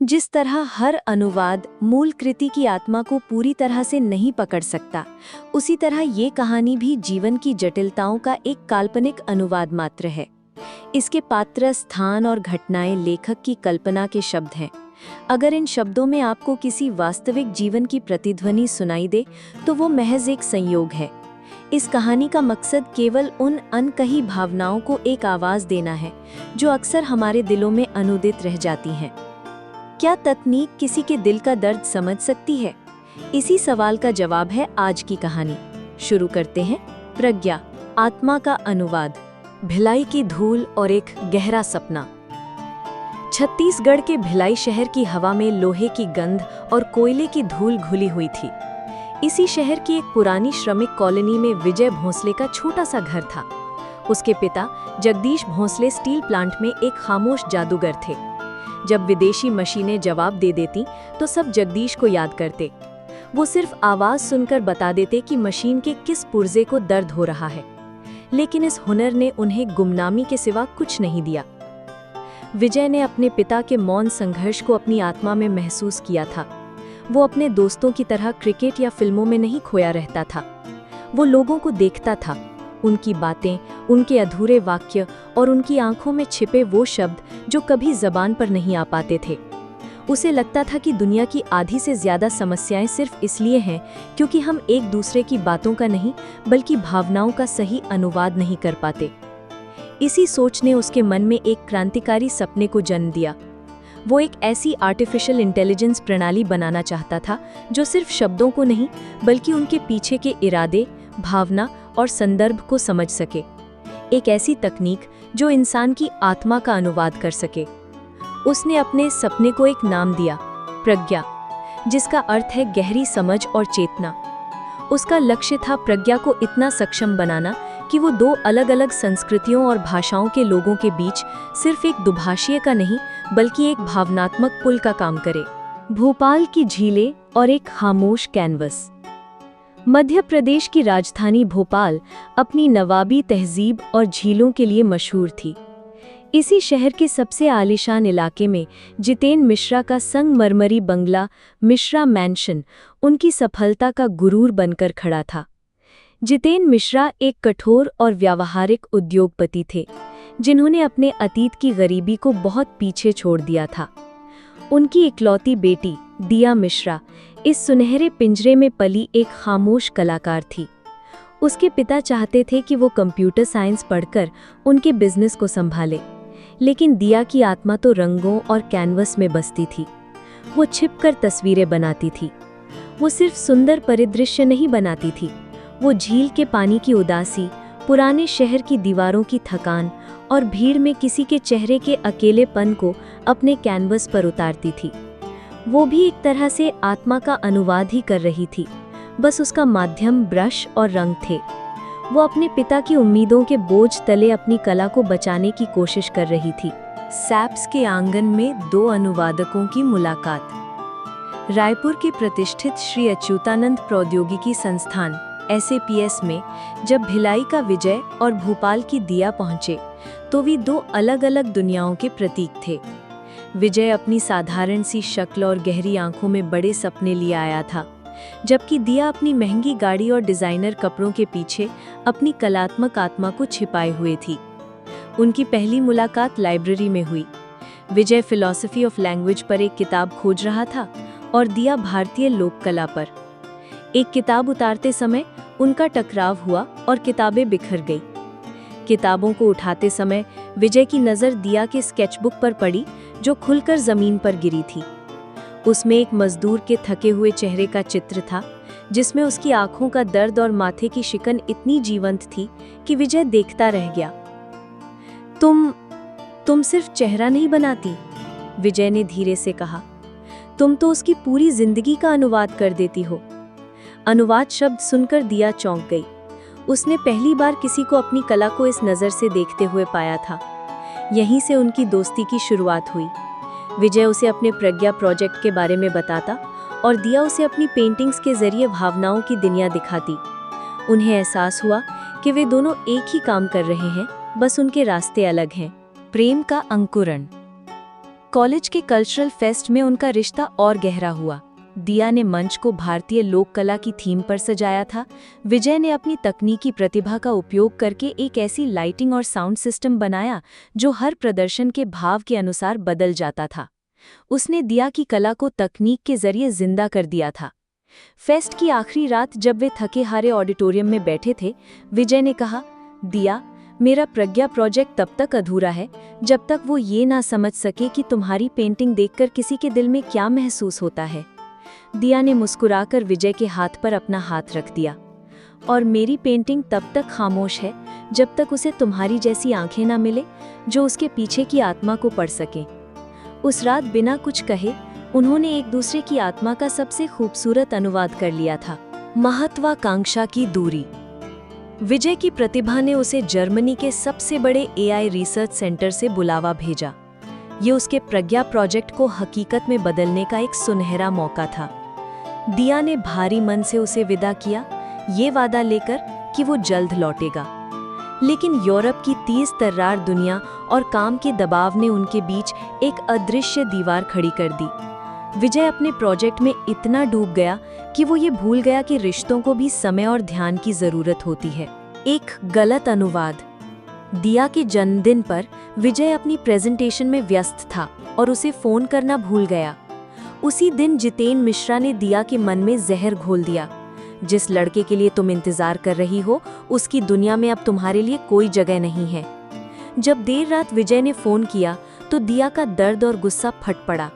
जिस तरह हर अनुवाद मूल कृति की आत्मा को पूरी तरह से नहीं पकड़ सकता, उसी तरह ये कहानी भी जीवन की जटिलताओं का एक काल्पनिक अनुवाद मात्र है। इसके पात्र, स्थान और घटनाएं लेखक की कल्पना के शब्द हैं। अगर इन शब्दों में आपको किसी वास्तविक जीवन की प्रतिध्वनि सुनाई दे, तो वो महज एक संयोग है। इस कहानी का मकसद केवल उन अनकही भावनाओं को एक आवाज देना है, जो अक्सर हमारे दिलों में अनुदित रह जाती हैं। क्या तकनीक किसी के दिल का दर्द समझ सकती है? इसी सवाल का जवाब है आज की कहानी। शुरू करते हैं। प्रज्ञा, आत्मा का अनुवाद। भिलाई की धूल और एक गहरा सपना। छत्तीसगढ़ के भिलाई शहर की हवा में लोहे की गंध और कोयले की धूल घुली हुई थी। इसी शहर की एक पुरानी श्रमिक कॉलोनी में विजय भोंसले का छोटा सा घर था। उसके पिता जगदीश भोंसले स्टील प्लांट में एक खामोश जादूगर थे। जब विदेशी मशीनें जवाब दे देती तो सब जगदीश को याद करते। वो सिर्फ आवाज सुनकर बता देते कि मशीन के किस पुर्जे को दर्द हो रहा है, लेकिन इस हुनर ने उन्हें गुमनामी के सिवा कुछ नहीं दिया। विजय ने अपने पिता के मौन संघर्ष को अपनी आत्मा में महसूस किया था। वो अपने दोस्तों की तरह क्रिकेट या फिल्मों में नहीं खोया रहता था। वो लोगों को देखता था, उनकी बातें, उनके अधूरे वाक्य और उनकी आंखों में छिपे वो शब्द जो कभी जबान पर नहीं आ पाते थे। उसे लगता था कि दुनिया की आधी से ज्यादा समस्याएं सिर्फ इसलिए हैं क्योंकि हम एक दूसरे की बातों का नहीं, बल्कि भावनाओं का सही अनुवाद नहीं कर पाते। इसी सोच ने उसके मन में एक क्रांतिकारी सपने को जन्म दिया। वो एक ऐसी आर्टिफिशियल इंटेलिजेंस प्रणाली बनाना चाहता था जो सिर्फ शब्दों को नहीं, बल्कि उनके पीछे के इरादे, भावना और संदर्भ को समझ सके। एक ऐसी तकनीक जो इंसान की आत्मा का अनुवाद कर सके। उसने अपने सपने को एक नाम दिया, प्रज्ञा, जिसका अर्थ है गहरी समझ और चेतना। उसका लक्ष्य था प्रज्ञा को इतना सक्षम बनाना कि वो दो अलग अलग संस्कृतियों और भाषाओं के लोगों के बीच सिर्फ एक दुभाषीय का नहीं, बल्कि एक भावनात्मक पुल का काम करे। भोपाल की झीलें और एक खामोश कैनवस। मध्य प्रदेश की राजधानी भोपाल अपनी नवाबी तहजीब और झीलों के लिए मशहूर थी। इसी शहर के सबसे आलीशान इलाके में जितेन मिश्रा का संगमरमरी बंगला मिश्रा मैंशन उनकी सफलता का गुरूर बनकर खड़ा था। जितेन मिश्रा एक कठोर और व्यावहारिक उद्योगपति थे, जिन्होंने अपने अतीत की गरीबी को बहुत पीछे छोड़ दिया था। उनकी इकलौती बेटी दिया मिश्रा इस सुनहरे पिंजरे में पली एक खामोश कलाकार थी। उसके पिता चाहते थे कि वो कंप्यूटर साइंस पढ़कर उनके बिजनेस को संभाले, लेकिन दिया की आत्मा तो रंगों और कैनवस में बसती थी। वो छिपकर तस्वीरें बनाती थी। वो सिर्फ सुंदर परिदृश्य नहीं बनाती थी, वो झील के पानी की उदासी, पुराने शहर की दीवारों की थकान और भीड़ में किसी के चेहरे के अकेलेपन को अपने कैनवस पर उतारती थी। वो भी एक तरह से आत्मा का अनुवाद ही कर रही थी, बस उसका माध्यम ब्रश और रंग थे। वो अपने पिता की उम्मीदों के बोझ तले अपनी कला को बचाने की कोशिश कर रही थी। सैप्स के आंगन में दो अनुवादकों की मुलाकात। रायपुर के प्रतिष्ठित श्री अच्युतानंद प्रौद्योगिकी संस्थान SAPS में जब भिलाई का विजय और भोपाल की दिया पहुंचे, तो वे दो अलग अलग दुनियाओं के प्रतीक थे। विजय अपनी साधारण सी शक्ल और गहरी आंखों में बड़े सपने लिए आया था, जबकि दिया अपनी महंगी गाड़ी और डिजाइनर कपड़ों के पीछे अपनी कलात्मक आत्मा को छिपाए हुए थी। उनकी पहली मुलाकात लाइब्रेरी में हुई। विजय फिलॉसफी ऑफ लैंग्वेज पर एक किताब खोज रहा था और दिया भारतीय लोक कला पर। एक किताब उतारते समय उनका टकराव हुआ और किताबें बिखर गई। किताबों को उठाते समय विजय की नज़र दिया के स्केचबुक पर पड़ी, जो खुलकर जमीन पर गिरी थी। उसमें एक मजदूर के थके हुए चेहरे का चित्र था, जिसमें उसकी आंखों का दर्द और माथे की शिकन इतनी जीवंत थी कि विजय देखता रह गया। तुम सिर्फ चेहरा नहीं बनाती, विजय ने धीरे से कहा। तुम तो उसकी पूरी जिंदगी का अनुवाद कर देती हो। अनुवाद शब्द सुनकर दिया चौंक गई। उसने पहली बार किसी को अपनी कला को इस नज़र से देखते हुए पाया था। यहीं से उनकी दोस्ती की शुरुआत हुई। विजय उसे अपने प्रज्ञा प्रोजेक्ट के बारे में बताता और दिया उसे अपनी पेंटिंग्स के जरिए भावनाओं की दुनिया दिखाती। उन्हें एहसास हुआ कि वे दोनों एक ही काम कर रहे हैं, बस उनके रास्ते अलग हैं। प्रेम का अंकुरण। कॉलेज के कल्चरल फेस्ट में उनका रिश्ता और गहरा हुआ। दिया ने मंच को भारतीय लोक कला की थीम पर सजाया था। विजय ने अपनी तकनीकी प्रतिभा का उपयोग करके एक ऐसी लाइटिंग और साउंड सिस्टम बनाया जो हर प्रदर्शन के भाव के अनुसार बदल जाता था। उसने दिया की कला को तकनीक के जरिए जिंदा कर दिया था। फेस्ट की आखिरी रात जब वे थके हारे ऑडिटोरियम में बैठे थे, विजय ने कहा, दिया, मेरा प्रज्ञा प्रोजेक्ट तब तक अधूरा है जब तक वो ये ना समझ सके कि तुम्हारी पेंटिंग देखकर किसी के दिल में क्या महसूस होता है। दिया ने मुस्कुराकर विजय के हाथ पर अपना हाथ रख दिया। और मेरी पेंटिंग तब तक खामोश है जब तक उसे तुम्हारी जैसी आंखें ना मिले जो उसके पीछे की आत्मा को पढ़ सके। उस रात बिना कुछ कहे उन्होंने एक दूसरे की आत्मा का सबसे खूबसूरत अनुवाद कर लिया था। महत्वाकांक्षा की दूरी। विजय की प्रतिभा ने उसे जर्मनी के सबसे बड़े एआई रिसर्च सेंटर से बुलावा भेजा। ये उसके प्रज्ञा प्रोजेक्ट को हकीकत में बदलने का एक सुनहरा मौका था। दिया ने भारी मन से उसे विदा किया, ये वादा लेकर कि वो जल्द लौटेगा। लेकिन यूरोप की तेज तर्रार दुनिया और काम के दबाव ने उनके बीच एक अदृश्य दीवार खड़ी कर दी। विजय अपने प्रोजेक्ट में इतना डूब गया कि वो ये भूल गया कि रिश्तों को भी समय और ध्यान की जरूरत होती है। एक गलत अनुवाद। दिया के जन्मदिन पर विजय अपनी प्रेजेंटेशन में व्यस्त था और उसे फोन करना भूल गया। उसी दिन जितेन मिश्रा ने दिया के मन में जहर घोल दिया। जिस लड़के के लिए तुम इंतजार कर रही हो, उसकी दुनिया में अब तुम्हारे लिए कोई जगह नहीं है। जब देर रात विजय ने फोन किया तो दिया का दर्द और गुस्सा फट पड़ा।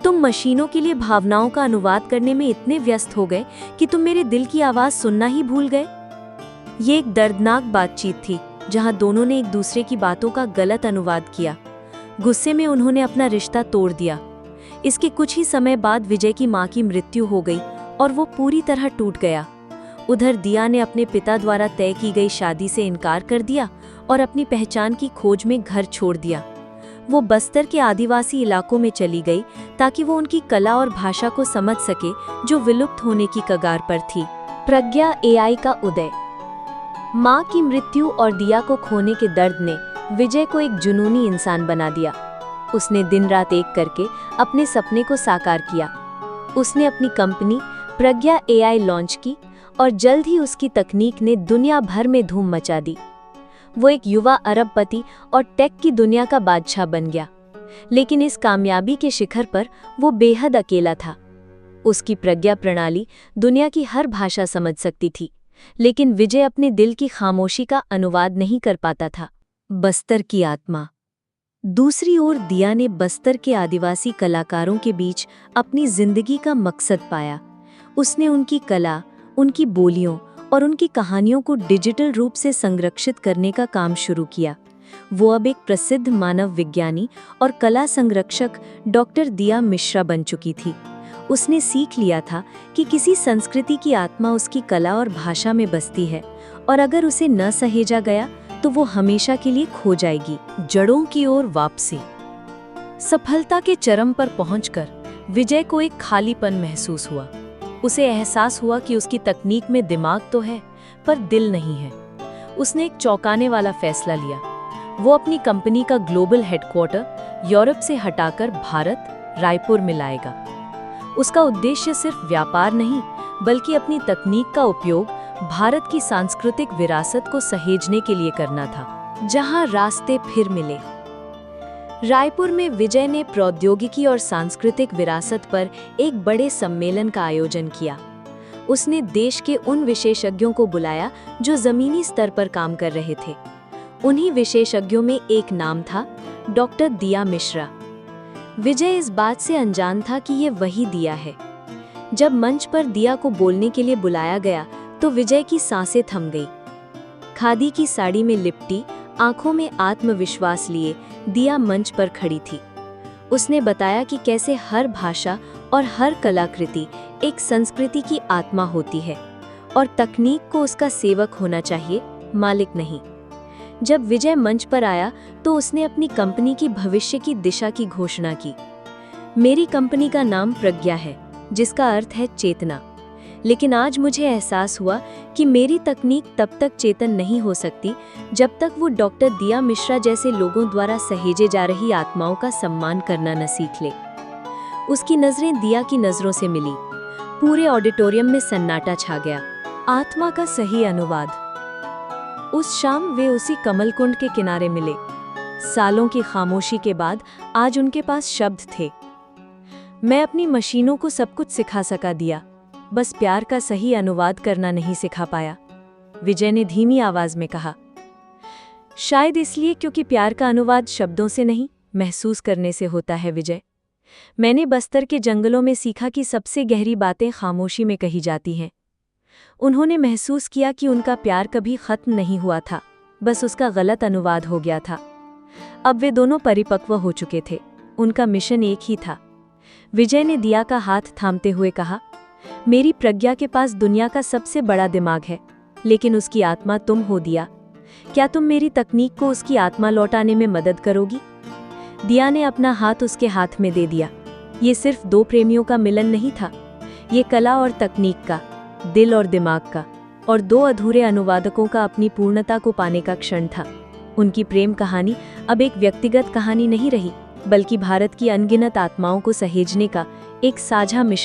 तुम मशीनों के लिए भावनाओं का अनुवाद करने में इतने व्यस्त हो गए कि तुम मेरे दिल की आवाज सुनना ही भूल गए। ये एक दर्दनाक बातचीत थी जहां दोनों ने एक दूसरे की बातों का गलत अनुवाद किया। गुस्से में उन्होंने अपना रिश्ता तोड़ दिया। इसके कुछ ही समय बाद विजय की मां की मृत्यु हो गई और वो पूरी तरह टूट गया। उधर दिया ने अपने पिता द्वारा तय की गई शादी से इनकार कर दिया और अपनी पहचान की खोज में घर छोड़ दिया। वो बस्तर के आदिवासी इलाकों में चली गई ताकि वो उनकी कला और भाषा को समझ सके जो विलुप्त होने की कगार पर थी। प्रज्ञा एआई का उदय। मां की मृत्यु और दिया को खोने के दर्द ने विजय को एक जुनूनी इंसान बना दिया। उसने दिन रात एक करके अपने सपने को साकार किया। उसने अपनी कंपनी प्रज्ञा एआई लॉन्च की और जल्द ही उसकी तकनीक ने दुनिया भर में धूम मचा दी। वो एक युवा अरबपति और टेक की दुनिया का बादशाह बन गया। लेकिन इस कामयाबी के शिखर पर वो बेहद अकेला था। उसकी प्रज्ञा प्रणाली दुनिया की हर भाषा समझ सकती थी, लेकिन विजय अपने दिल की खामोशी का अनुवाद नहीं कर पाता था। बस्तर की आत्मा। दूसरी ओर दिया ने बस्तर के आदिवासी कलाकारों के बीच अपनी जिंदगी का मकसद पाया। उसने उनकी कला, उनकी बोलियों और उनकी कहानियों को डिजिटल रूप से संरक्षित करने का काम शुरू किया। वो अब एक प्रसिद्ध मानव विज्ञानी और कला संरक्षक डॉक्टर दिया मिश्रा बन चुकी थी। उसने सीख लिया था कि किसी संस्कृति की आत्मा उसकी कला और भाषा में बसती है और अगर उसे न सहेजा गया तो वो हमेशा के लिए खो जाएगी। जड़ों की ओर वापसी। सफलता के चरम पर पहुंचकर विजय को एक खालीपन महसूस हुआ। उसे एहसास हुआ कि उसकी तकनीक में दिमाग तो है पर दिल नहीं है। उसने एक चौंकाने वाला फैसला लिया। वो अपनी कंपनी का ग्लोबल हेडक्वार्टर यूरोप से हटाकर भारत, रायपुर में लाएगा। उसका उद्देश्य सिर्फ व्यापार नहीं बल्कि अपनी तकनीक का उपयोग भारत की सांस्कृतिक विरासत को सहेजने के लिए करना था। जहां रास्ते फिर मिले। रायपुर में विजय ने प्रौद्योगिकी और सांस्कृतिक विरासत पर एक बड़े सम्मेलन का आयोजन किया। उसने देश के उन विशेषज्ञों को बुलाया जो जमीनी स्तर पर काम कर रहे थे। उन्हीं विशेषज्ञों में एक नाम था डॉक्टर दिया मिश्रा। विजय इस बात से अनजान था कि ये वही दिया है। जब मंच पर दिया को बोलने के लिए बुलाया गया तो विजय की सांसें थम गई। खादी की साड़ी में लिपटी, आंखों में आत्मविश्वास लिए दिया मंच पर खड़ी थी। उसने बताया कि कैसे हर भाषा और हर कलाकृति एक संस्कृति की आत्मा होती है और तकनीक को उसका सेवक होना चाहिए, मालिक नहीं। जब विजय मंच पर आया तो उसने अपनी कंपनी की भविष्य की दिशा की घोषणा की। मेरी कंपनी का नाम प्रज्ञा है, जिसका अर्थ है चेतना। लेकिन आज मुझे एहसास हुआ कि मेरी तकनीक तब तक चेतन नहीं हो सकती जब तक वो डॉक्टर दिया मिश्रा जैसे लोगों द्वारा सहेजे जा रही आत्माओं का सम्मान करना न सीख ले। उसकी नजरें दिया की नजरों से मिली। पूरे ऑडिटोरियम में सन्नाटा छा गया। आत्मा का सही अनुवाद। उस शाम वे उसी कमलकुंड के किनारे मिले। सालों की खामोशी के बाद आज उनके पास शब्द थे। मैं अपनी मशीनों को सब कुछ सिखा सका दिया, बस प्यार का सही अनुवाद करना नहीं सिखा पाया, विजय ने धीमी आवाज में कहा। शायद इसलिए क्योंकि प्यार का अनुवाद शब्दों से नहीं, महसूस करने से होता है विजय। मैंने बस्तर के जंगलों में सीखा कि सबसे गहरी बातें खामोशी में कही जाती हैं। उन्होंने महसूस किया कि उनका प्यार कभी खत्म नहीं हुआ था, बस उसका गलत अनुवाद हो गया था। अब वे दोनों परिपक्व हो चुके थे। उनका मिशन एक ही था। विजय ने दिया का हाथ थामते हुए कहा, मेरी प्रज्ञा के पास दुनिया का सबसे बड़ा दिमाग है, लेकिन उसकी आत्मा तुम हो दिया। क्या तुम मेरी तकनीक को उसकी आत्मा लौटाने में मदद करोगी? दिया ने अपना हाथ उसके हाथ में दे दिया। ये सिर्फ दो प्रेमियों का मिलन नहीं था, ये कला और तकनीक का, दिल और दिमाग का, और दो अधूरे अनुवादकों का अपनी पूर्णता को पाने का क्षण था। उनकी प्रेम कहानी अब एक व्यक्तिगत कहानी नहीं रही, बल्कि भारत की अनगिनत आत्माओं को सहेजने का एक साझा मिशन